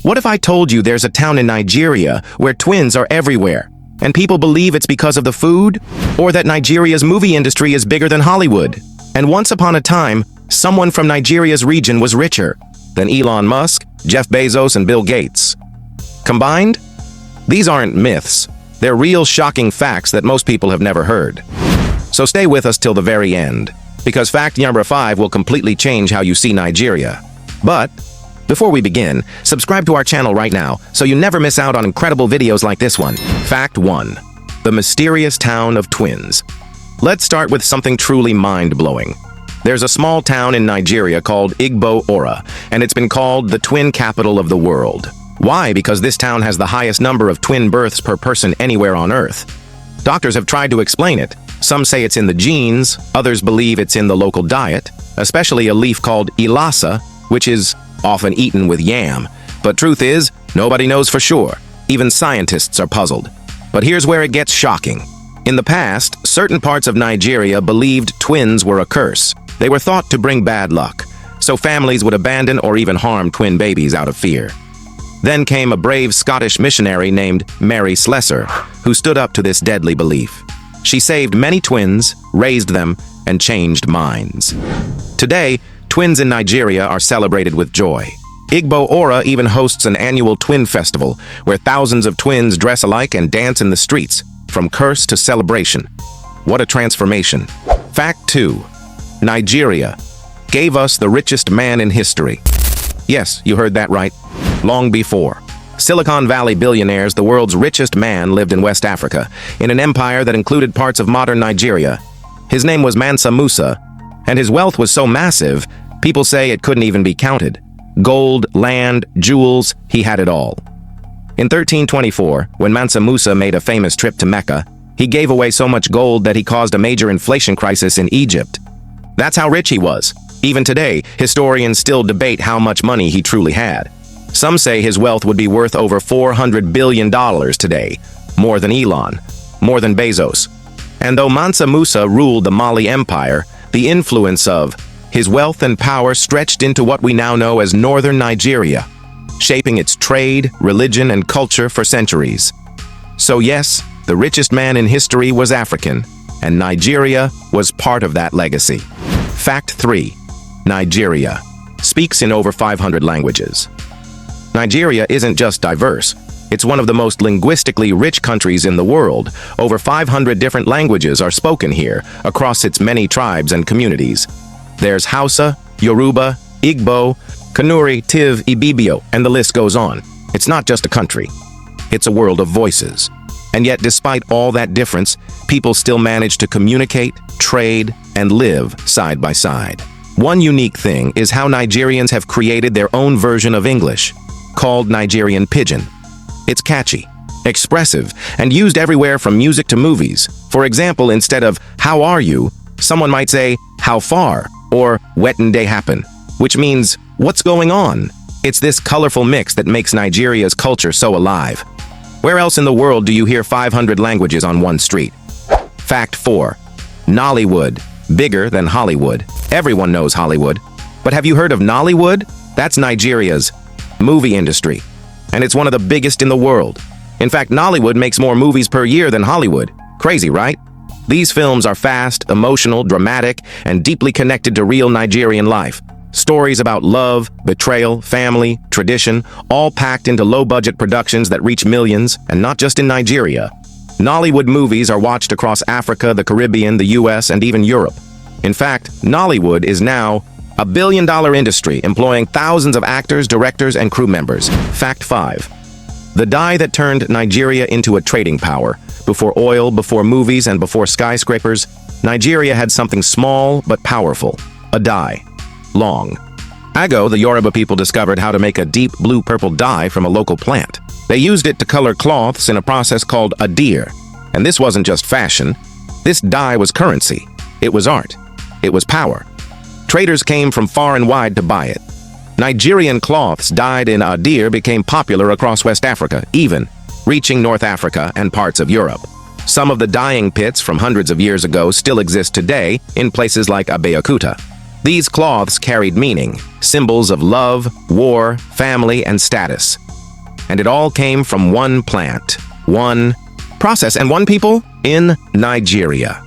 What if I told you there's a town in Nigeria where twins are everywhere, and people believe it's because of the food? Or that Nigeria's movie industry is bigger than Hollywood? And once upon a time, someone from Nigeria's region was richer than Elon Musk, Jeff Bezos, and Bill Gates. Combined? These aren't myths. They're real shocking facts that most people have never heard. So stay with us till the very end, because fact number 5 will completely change how you see Nigeria. But before we begin, subscribe to our channel right now so you never miss out on incredible videos like this one. Fact 1. The mysterious town of twins. Let's start with something truly mind-blowing. There's a small town in Nigeria called Igbo-Ora, and it's been called the twin capital of the world. Why? Because this town has the highest number of twin births per person anywhere on Earth. Doctors have tried to explain it. Some say it's in the genes, others believe it's in the local diet, especially a leaf called ilasa, which is often eaten with yam. But truth is, nobody knows for sure. Even scientists are puzzled. But here's where it gets shocking. In the past, certain parts of Nigeria believed twins were a curse. They were thought to bring bad luck, so families would abandon or even harm twin babies out of fear. Then came a brave Scottish missionary named Mary Slessor, who stood up to this deadly belief. She saved many twins, raised them, and changed minds. Today, twins in Nigeria are celebrated with joy. Igbo-Ora even hosts an annual twin festival, where thousands of twins dress alike and dance in the streets, from curse to celebration. What a transformation. Fact 2. Nigeria gave us the richest man in history. Yes, you heard that right. Long before Silicon Valley billionaires, the world's richest man lived in West Africa, in an empire that included parts of modern Nigeria. His name was Mansa Musa, and his wealth was so massive, people say it couldn't even be counted. Gold, land, jewels, he had it all. In 1324, when Mansa Musa made a famous trip to Mecca, he gave away so much gold that he caused a major inflation crisis in Egypt. That's how rich he was. Even today, historians still debate how much money he truly had. Some say his wealth would be worth over $400 billion today, more than Elon, more than Bezos. And though Mansa Musa ruled the Mali Empire, the influence of his wealth and power stretched into what we now know as northern Nigeria, shaping its trade, religion, and culture for centuries. So yes, the richest man in history was African, and Nigeria was part of that legacy. Fact 3. Nigeria speaks in over 500 languages. Nigeria isn't just diverse. It's one of the most linguistically rich countries in the world. Over 500 different languages are spoken here, across its many tribes and communities. There's Hausa, Yoruba, Igbo, Kanuri, Tiv, Ibibio, and the list goes on. It's not just a country. It's a world of voices. And yet, despite all that difference, people still manage to communicate, trade, and live side by side. One unique thing is how Nigerians have created their own version of English, called Nigerian Pigeon. It's catchy, expressive, and used everywhere from music to movies. For example, instead of "how are you," someone might say "how far" or "wetin dey happen," which means "what's going on?" It's this colorful mix that makes Nigeria's culture so alive. Where else in the world do you hear 500 languages on one street? Fact 4. Nollywood, bigger than Hollywood. Everyone knows Hollywood. But have you heard of Nollywood? That's Nigeria's movie industry, and it's one of the biggest in the world. In fact, Nollywood makes more movies per year than Hollywood. Crazy, right? These films are fast, emotional, dramatic, and deeply connected to real Nigerian life. Stories about love, betrayal, family, tradition, all packed into low-budget productions that reach millions, and not just in Nigeria. Nollywood movies are watched across Africa, the Caribbean, the US, and even Europe. In fact, Nollywood is now a billion-dollar industry employing thousands of actors, directors, and crew members. Fact 5. The dye that turned Nigeria into a trading power. Before oil, before movies, and before skyscrapers, Nigeria had something small but powerful. A dye. Long ago, the Yoruba people discovered how to make a deep blue-purple dye from a local plant. They used it to color cloths in a process called adir. And this wasn't just fashion. This dye was currency. It was art. It was power. Traders came from far and wide to buy it. Nigerian cloths dyed in adir became popular across West Africa, even reaching North Africa and parts of Europe. Some of the dyeing pits from hundreds of years ago still exist today in places like Abeokuta. These cloths carried meaning, symbols of love, war, family, and status. And it all came from one plant, one process, and one people in Nigeria.